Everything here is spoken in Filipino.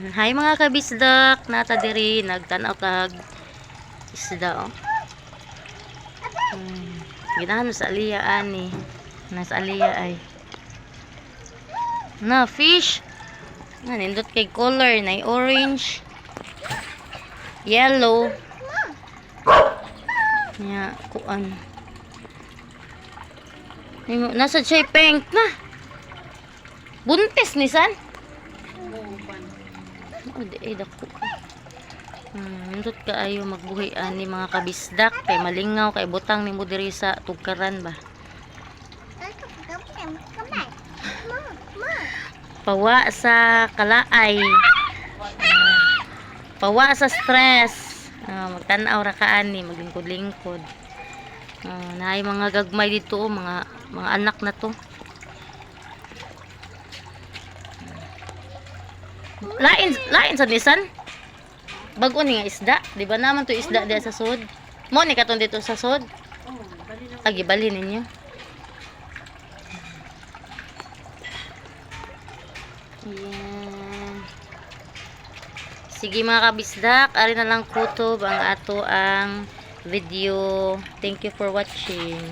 Hi mga kabisdak, nata diri nagtanaw kag isda oh. Ginahan sa aliya ani. Nasa aliya ay. Na fish. Na nindot kay color na orange, yellow. Nya kuan. Nasa siya pink na. Buntis ni san? Oh, di dako. Nindot kaayo magbuhi ani mga kabisdak kay malingaw kay butang nimo diri sa tugkaran ba. Pawa sa kalaay. Pawa sa stress. Magtanaw ra ka ani maglingkod-lingkod. Naay mga gagmay dito mga anak na to. Lain sa nisan. Bago ni nga isda, di ba naman to isda diya sa sud? Mo ni katon dito sa sud? Agi bali ninyo. Ayan. Sige mga kabisdak, ari na lang kutob ang ato ang video. Thank you for watching.